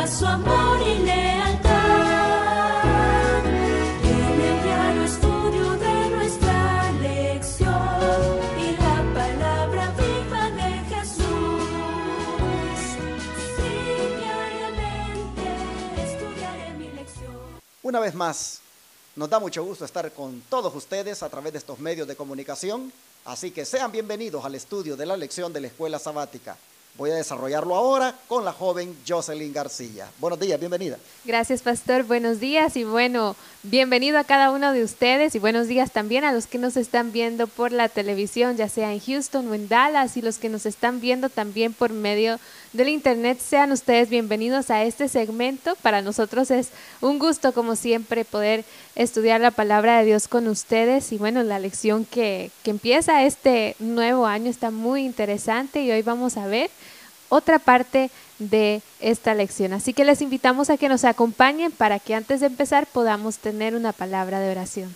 muestra su amor y lealtad. En el diario estudio de nuestra lección y la palabra viva de Jesús. Sí, diariamente estudiaré mi lección. Una vez más, nos da mucho gusto estar con todos ustedes a través de estos medios de comunicación, así que sean bienvenidos al estudio de la lección de la Escuela Sabática. Voy a desarrollarlo ahora con la joven Jocelyn García. Buenos días, bienvenida. Gracias, pastor. Buenos días y bueno, bienvenido a cada uno de ustedes y buenos días también a los que nos están viendo por la televisión, ya sea en Houston o en Dallas, y los que nos están viendo también por medio del internet. Sean ustedes bienvenidos a este segmento. Para nosotros es un gusto, como siempre, poder estudiar la palabra de Dios con ustedes. Y bueno, la lección que empieza este nuevo año está muy interesante y hoy vamos a ver otra parte de esta lección. Así que les invitamos a que nos acompañen para que antes de empezar podamos tener una palabra de oración.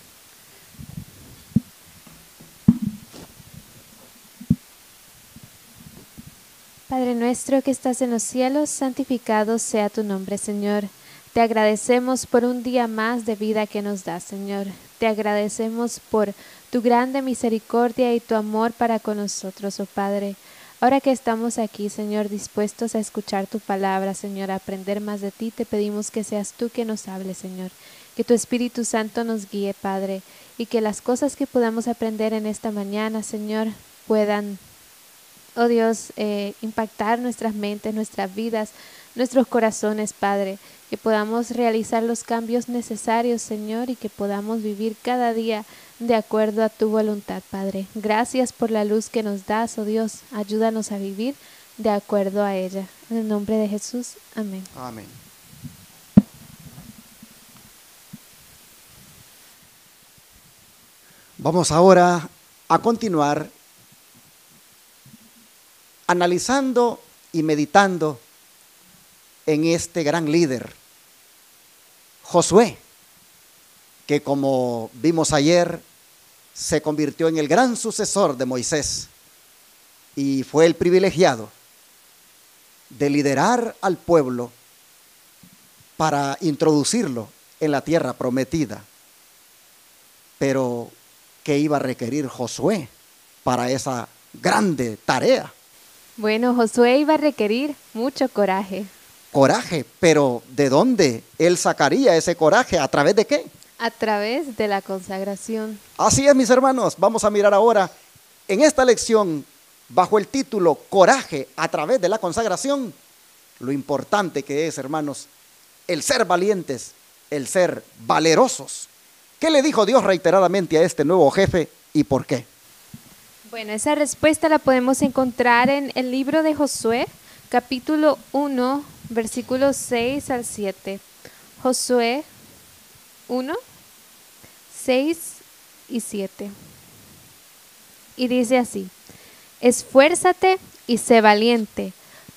Padre nuestro que estás en los cielos, santificado sea tu nombre, Señor. Te agradecemos por un día más de vida que nos das, Señor. Te agradecemos por tu grande misericordia y tu amor para con nosotros, oh Padre. Ahora que estamos aquí, Señor, dispuestos a escuchar tu palabra, Señor, a aprender más de ti, te pedimos que seas tú que nos hables, Señor. Que tu Espíritu Santo nos guíe, Padre, y que las cosas que podamos aprender en esta mañana, Señor, puedan, oh Dios, impactar nuestras mentes, nuestras vidas, nuestros corazones, Padre. Que podamos realizar los cambios necesarios, Señor, y que podamos vivir cada día de acuerdo a tu voluntad, Padre. Gracias por la luz que nos das, oh Dios. Ayúdanos a vivir de acuerdo a ella. En el nombre de Jesús, amén. Amén. Vamos ahora a continuar analizando y meditando en este gran líder, Josué, que como vimos ayer, se convirtió en el gran sucesor de Moisés y fue el privilegiado de liderar al pueblo para introducirlo en la tierra prometida. Pero, ¿qué iba a requerir Josué para esa grande tarea? Bueno, Josué iba a requerir mucho coraje. Coraje, pero ¿de dónde él sacaría ese coraje? ¿A través de qué? A través de la consagración. Así es, mis hermanos. Vamos a mirar ahora en esta lección bajo el título Coraje a través de la consagración, lo importante que es, hermanos, el ser valientes, el ser valerosos. ¿Qué le dijo Dios reiteradamente a este nuevo jefe y por qué? Bueno, esa respuesta la podemos encontrar en el libro de Josué, capítulo 1, versículos 6 al 7. Josué 1, 6 y 7. Y dice así: esfuérzate y sé valiente,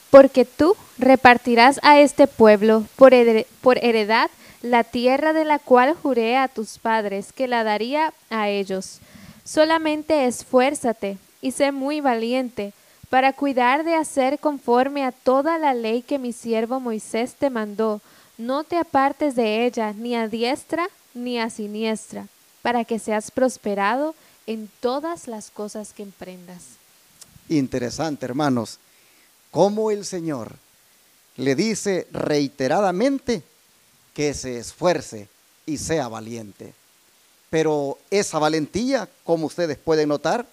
porque tú repartirás a este pueblo por heredad la tierra de la cual juré a tus padres que la daría a ellos. Solamente esfuérzate y sé muy valiente para cuidar de hacer conforme a toda la ley que mi siervo Moisés te mandó. No te apartes de ella, ni a diestra ni a siniestra, para que seas prosperado en todas las cosas que emprendas. Interesante, hermanos, cómo el Señor le dice reiteradamente que se esfuerce y sea valiente. Pero esa valentía, como ustedes pueden notar,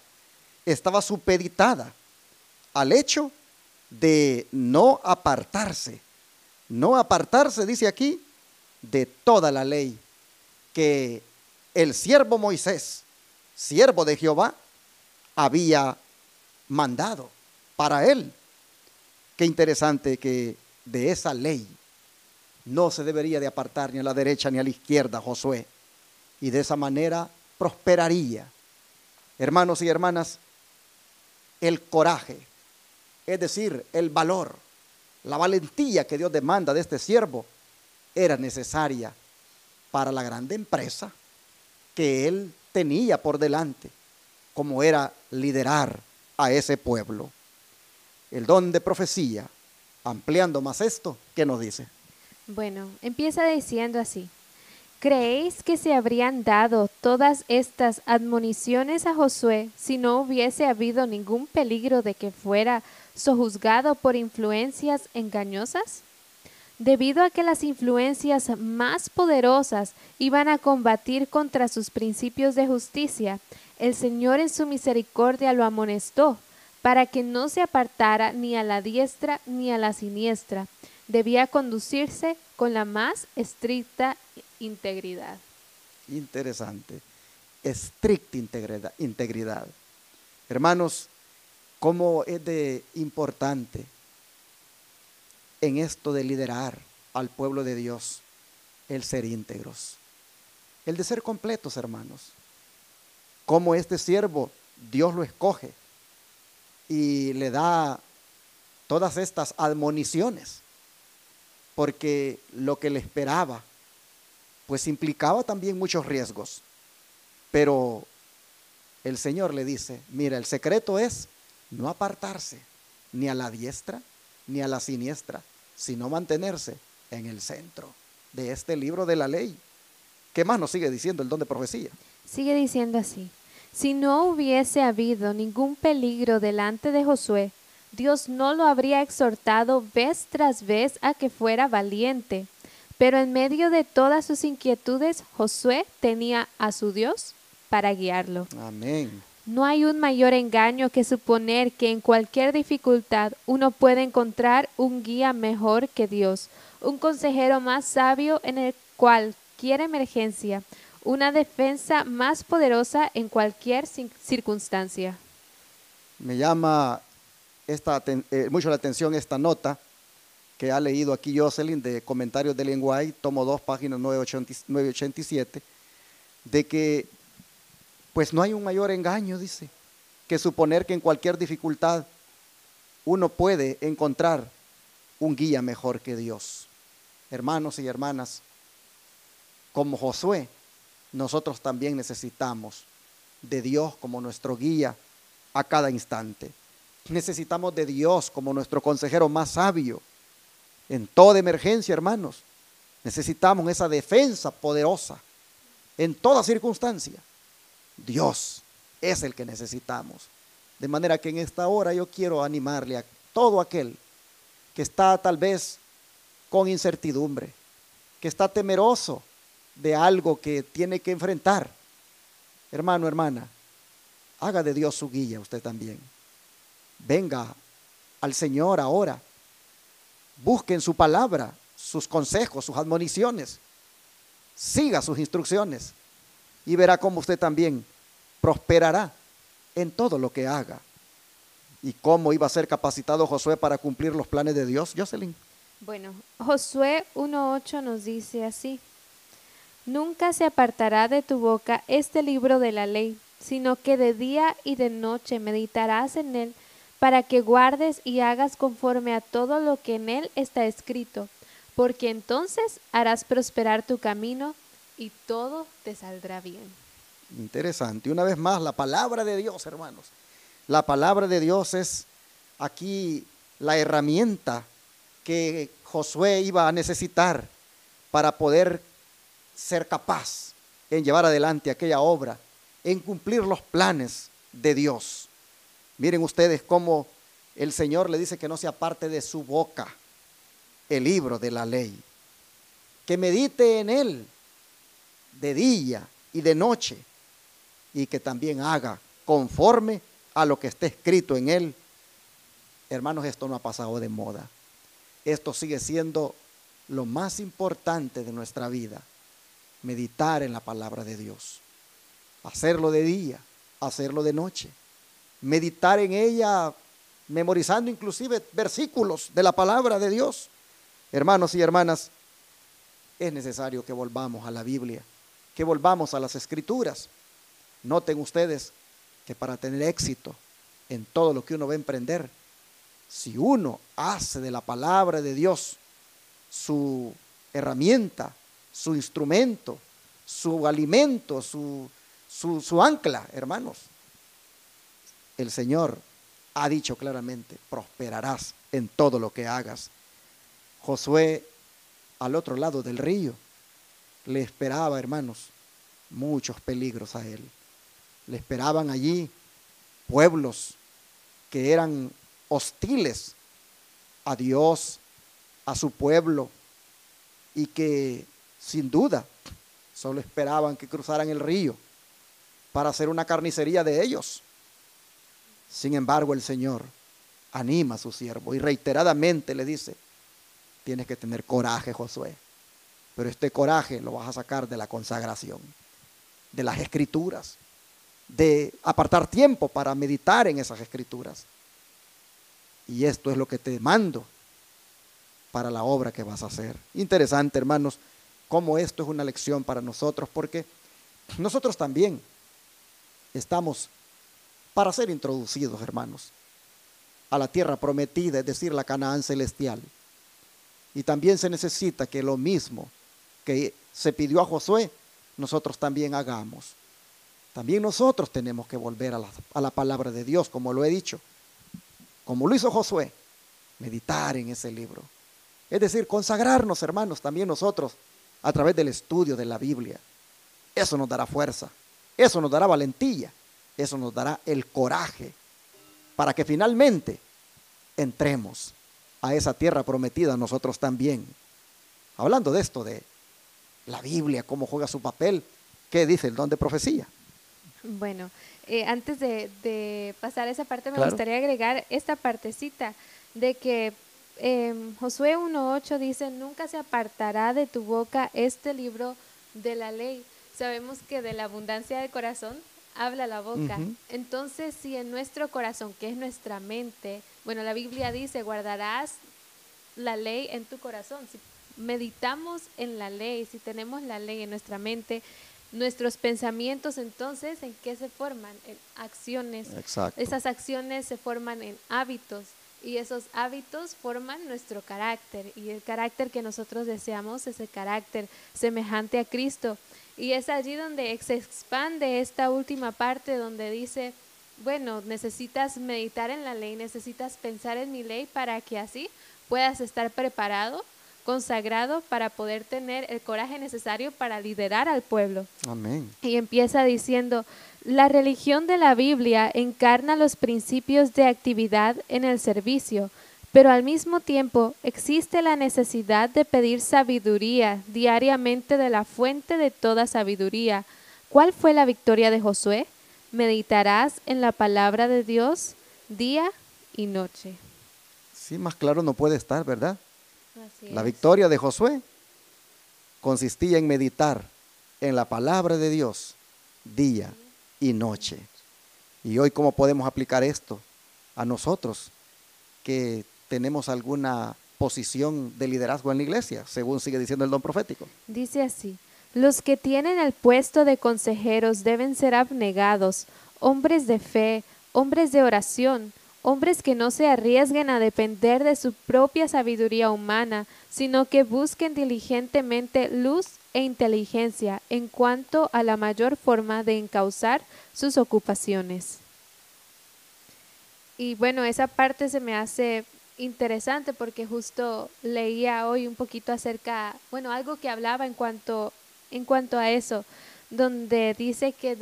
estaba supeditada al hecho de no apartarse, dice aquí, de toda la ley que el siervo Moisés, siervo de Jehová, había mandado para él. Qué interesante que de esa ley no se debería de apartar ni a la derecha ni a la izquierda Josué, y de esa manera prosperaría. Hermanos y hermanas, el coraje, es decir, el valor, la valentía que Dios demanda de este siervo, era necesaria para la grande empresa que él tenía por delante, como era liderar a ese pueblo. El don de profecía, ampliando más esto, ¿qué nos dice? Bueno, empieza diciendo así. ¿Creéis que se habrían dado todas estas admoniciones a Josué si no hubiese habido ningún peligro de que fuera sojuzgado por influencias engañosas? Debido a que las influencias más poderosas iban a combatir contra sus principios de justicia, el Señor en su misericordia lo amonestó para que no se apartara ni a la diestra ni a la siniestra. Debía conducirse con la más estricta integridad. Interesante. Estricta integridad. Hermanos, cómo es de importante en esto de liderar al pueblo de Dios el ser íntegros, el de ser completos, hermanos. Cómo este siervo Dios lo escoge y le da todas estas admoniciones, porque lo que le esperaba pues implicaba también muchos riesgos. Pero el Señor le dice, mira, el secreto es no apartarse ni a la diestra ni a la siniestra, sino mantenerse en el centro de este libro de la ley. ¿Qué más nos sigue diciendo el don de profecía? Sigue diciendo así. Si no hubiese habido ningún peligro delante de Josué, Dios no lo habría exhortado vez tras vez a que fuera valiente. Pero en medio de todas sus inquietudes, Josué tenía a su Dios para guiarlo. Amén. No hay un mayor engaño que suponer que en cualquier dificultad uno puede encontrar un guía mejor que Dios, un consejero más sabio en cualquier emergencia, una defensa más poderosa en cualquier circunstancia. Me llama mucho la atención esta nota que ha leído aquí Jocelyn de Comentarios de Ellen White, tomo 2, página 987, de que pues no hay un mayor engaño, dice, que suponer que en cualquier dificultad uno puede encontrar un guía mejor que Dios. Hermanos y hermanas, como Josué, nosotros también necesitamos de Dios como nuestro guía a cada instante. Necesitamos de Dios como nuestro consejero más sabio. En toda emergencia, hermanos, necesitamos esa defensa poderosa en toda circunstancia. Dios es el que necesitamos. De manera que en esta hora yo quiero animarle a todo aquel que está tal vez con incertidumbre, que está temeroso de algo que tiene que enfrentar. Hermano, hermana, haga de Dios su guía usted también. Venga al Señor ahora. Busque en su palabra sus consejos, sus admoniciones. Siga sus instrucciones y verá cómo usted también prosperará en todo lo que haga. ¿Y cómo iba a ser capacitado Josué para cumplir los planes de Dios, Jocelyn? Bueno, Josué 1:8 nos dice así. Nunca se apartará de tu boca este libro de la ley, sino que de día y de noche meditarás en él, para que guardes y hagas conforme a todo lo que en él está escrito, porque entonces harás prosperar tu camino y todo te saldrá bien. Interesante. Una vez más, la palabra de Dios, hermanos. La palabra de Dios es aquí la herramienta que Josué iba a necesitar para poder ser capaz en llevar adelante aquella obra, en cumplir los planes de Dios. Miren ustedes cómo el Señor le dice que no se aparte de su boca el libro de la ley, que medite en él de día y de noche, y que también haga conforme a lo que esté escrito en él. Hermanos, esto no ha pasado de moda. Esto sigue siendo lo más importante de nuestra vida, meditar en la palabra de Dios, hacerlo de día, hacerlo de noche, meditar en ella, memorizando inclusive versículos de la palabra de Dios. Hermanos y hermanas, es necesario que volvamos a la Biblia, que volvamos a las Escrituras. Noten ustedes que para tener éxito en todo lo que uno va a emprender, si uno hace de la palabra de Dios su herramienta, su instrumento, su alimento, su ancla, hermanos, el Señor ha dicho claramente, prosperarás en todo lo que hagas. Josué al otro lado del río, le esperaba, hermanos, muchos peligros a él. Le esperaban allí pueblos que eran hostiles a Dios, a su pueblo, y que sin duda solo esperaban que cruzaran el río para hacer una carnicería de ellos. Sin embargo, el Señor anima a su siervo y reiteradamente le dice: tienes que tener coraje, Josué, pero este coraje lo vas a sacar de la consagración, de las escrituras, de apartar tiempo para meditar en esas escrituras. Y esto es lo que te mando para la obra que vas a hacer. Interesante, hermanos, cómo esto es una lección para nosotros, porque nosotros también estamos para ser introducidos, hermanos, a la tierra prometida, es decir, la Canaán celestial. Y también se necesita que lo mismo que se pidió a Josué, nosotros también hagamos. También nosotros tenemos que volver a la palabra de Dios, como lo he dicho, como lo hizo Josué, meditar en ese libro. Es decir, consagrarnos, hermanos, también nosotros a través del estudio de la Biblia. Eso nos dará fuerza, eso nos dará valentía, eso nos dará el coraje para que finalmente entremos a esa tierra prometida nosotros también. Hablando de esto, de la Biblia, cómo juega su papel, ¿qué dice el don de profecía? Bueno, antes de pasar a esa parte, me Claro. gustaría agregar esta partecita de que Josué 1:8 dice: nunca se apartará de tu boca este libro de la ley. Sabemos que de la abundancia del corazón habla la boca. Ujú. Entonces, si en nuestro corazón, que es nuestra mente, bueno, la Biblia dice: guardarás la ley en tu corazón. Si meditamos en la ley, si tenemos la ley en nuestra mente, nuestros pensamientos, entonces, ¿en qué se forman? En acciones. Exacto. Esas acciones se forman en hábitos y esos hábitos forman nuestro carácter, y el carácter que nosotros deseamos es el carácter semejante a Cristo. Y es allí donde se expande esta última parte donde dice: bueno, necesitas meditar en la ley, necesitas pensar en mi ley para que así puedas estar preparado, consagrado, para poder tener el coraje necesario para liderar al pueblo. Amén. Y empieza diciendo: la religión de la Biblia encarna los principios de actividad en el servicio, pero al mismo tiempo existe la necesidad de pedir sabiduría diariamente de la fuente de toda sabiduría. ¿Cuál fue la victoria de Josué? Meditarás en la palabra de Dios día y noche. Sí, más claro no puede estar, ¿verdad? Así La es. victoria de Josué consistía en meditar en la palabra de Dios día y noche. Y hoy, ¿cómo podemos aplicar esto a nosotros que tenemos alguna posición de liderazgo en la iglesia, según sigue diciendo el don profético? Dice así: los que tienen el puesto de consejeros deben ser abnegados, hombres de fe, hombres de oración, hombres que no se arriesguen a depender de su propia sabiduría humana, sino que busquen diligentemente luz e inteligencia en cuanto a la mayor forma de encauzar sus ocupaciones. Y bueno, esa parte se me hace interesante porque justo leía hoy un poquito acerca, bueno, algo que hablaba en cuanto a eso, donde dice que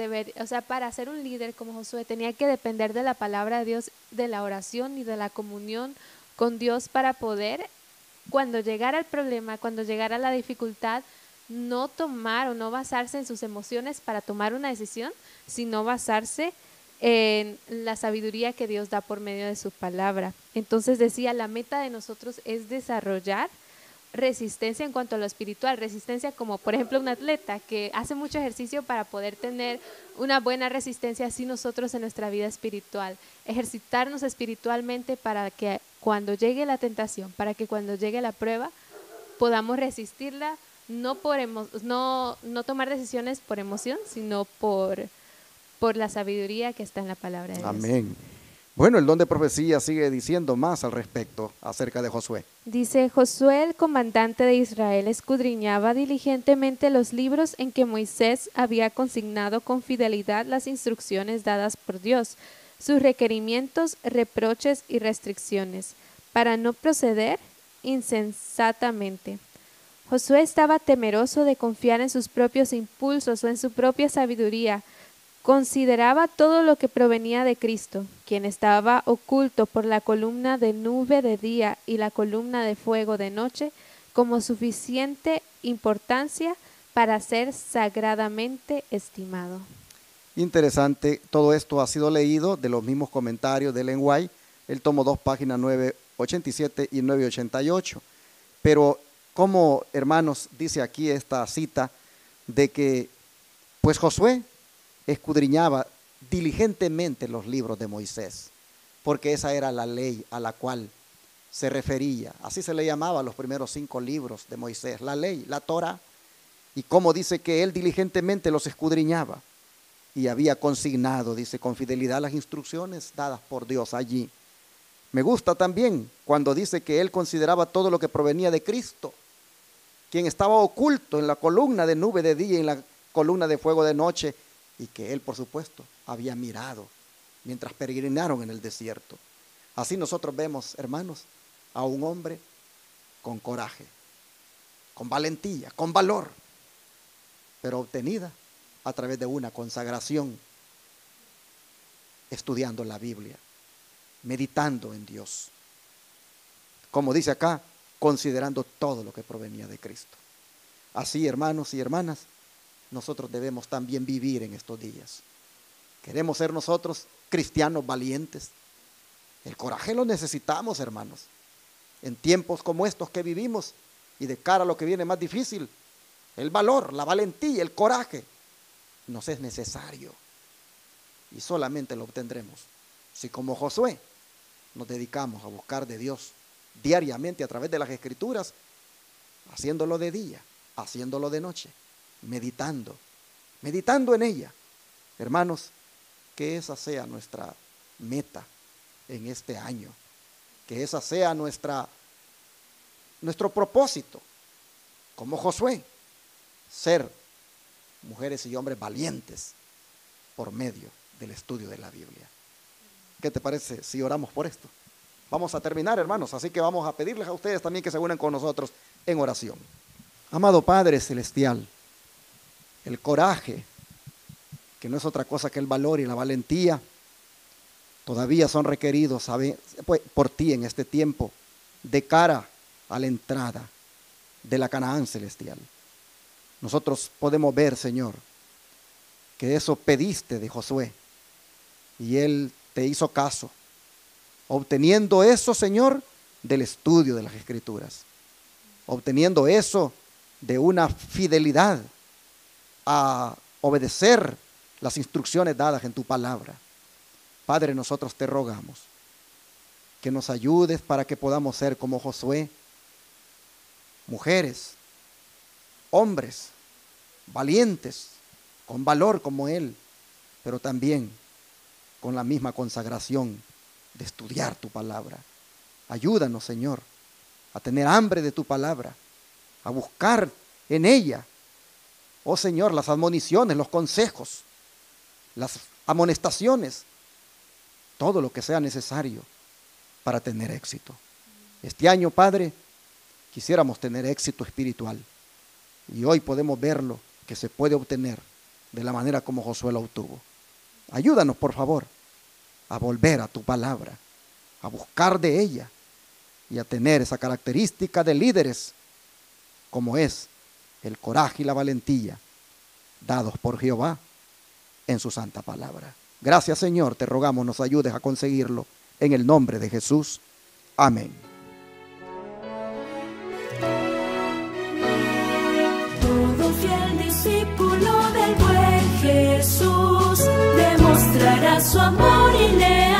para ser un líder como Josué tenía que depender de la palabra de Dios, de la oración y de la comunión con Dios para poder, cuando llegara el problema, cuando llegara la dificultad, no tomar o no basarse en sus emociones para tomar una decisión, sino basarse en la sabiduría que Dios da por medio de su palabra. Entonces decía, la meta de nosotros es desarrollar resistencia en cuanto a lo espiritual, resistencia como por ejemplo un atleta que hace mucho ejercicio para poder tener una buena resistencia, así nosotros en nuestra vida espiritual, ejercitarnos espiritualmente para que cuando llegue la tentación, para que cuando llegue la prueba podamos resistirla, no tomar decisiones por emoción, sino por la sabiduría que está en la palabra de Dios. Amén. Bueno, el don de profecía sigue diciendo más al respecto acerca de Josué. Dice: Josué, el comandante de Israel, escudriñaba diligentemente los libros en que Moisés había consignado con fidelidad las instrucciones dadas por Dios, sus requerimientos, reproches y restricciones, para no proceder insensatamente. Josué estaba temeroso de confiar en sus propios impulsos o en su propia sabiduría. Consideraba todo lo que provenía de Cristo, quien estaba oculto por la columna de nube de día y la columna de fuego de noche, como suficiente importancia para ser sagradamente estimado. Interesante, todo esto ha sido leído de los mismos comentarios de Ellen White, el tomo 2, páginas 987 y 988. Pero como, hermanos, dice aquí esta cita de que pues Josué escudriñaba diligentemente los libros de Moisés, porque esa era la ley a la cual se refería. Así se le llamaba a los primeros 5 libros de Moisés, la ley, la Torá. Y como dice que él diligentemente los escudriñaba y había consignado, dice, con fidelidad las instrucciones dadas por Dios allí. Me gusta también cuando dice que él consideraba todo lo que provenía de Cristo, quien estaba oculto en la columna de nube de día y en la columna de fuego de noche, y que él, por supuesto, había mirado mientras peregrinaron en el desierto. Así nosotros vemos, hermanos, a un hombre con coraje, con valentía, con valor, pero obtenida a través de una consagración, estudiando la Biblia, meditando en Dios. Como dice acá, considerando todo lo que provenía de Cristo. Así, hermanos y hermanas, nosotros debemos también vivir en estos días. Queremos ser nosotros cristianos valientes. El coraje lo necesitamos, hermanos. En tiempos como estos que vivimos y de cara a lo que viene más difícil, el valor, la valentía, el coraje nos es necesario. Y solamente lo obtendremos si, como Josué, nos dedicamos a buscar de Dios diariamente a través de las Escrituras, haciéndolo de día, haciéndolo de noche, meditando en ella. Hermanos, que esa sea nuestra meta en este año, que esa sea nuestro propósito, como Josué, ser mujeres y hombres valientes por medio del estudio de la Biblia. ¿Qué te parece si oramos por esto? Vamos a terminar, hermanos, así que vamos a pedirles a ustedes también que se unan con nosotros en oración. Amado Padre Celestial, el coraje, que no es otra cosa que el valor y la valentía, todavía son requeridos por ti en este tiempo, de cara a la entrada de la Canaán celestial. Nosotros podemos ver, Señor, que eso pediste de Josué y él te hizo caso, obteniendo eso, Señor, del estudio de las Escrituras, obteniendo eso de una fidelidad a obedecer las instrucciones dadas en tu palabra. Padre, nosotros te rogamos que nos ayudes para que podamos ser como Josué, mujeres, hombres, valientes, con valor como él, pero también con la misma consagración de estudiar tu palabra. Ayúdanos, Señor, a tener hambre de tu palabra, a buscar en ella, oh Señor, las admoniciones, los consejos, las amonestaciones, todo lo que sea necesario para tener éxito. Este año, Padre, quisiéramos tener éxito espiritual y hoy podemos verlo, que se puede obtener de la manera como Josué lo obtuvo. Ayúdanos, por favor, a volver a tu palabra, a buscar de ella y a tener esa característica de líderes como es el coraje y la valentía dados por Jehová en su santa palabra. Gracias, Señor, te rogamos nos ayudes a conseguirlo en el nombre de Jesús. Amén. Todo fiel discípulo del buen Jesús demostrará su amor y lealtad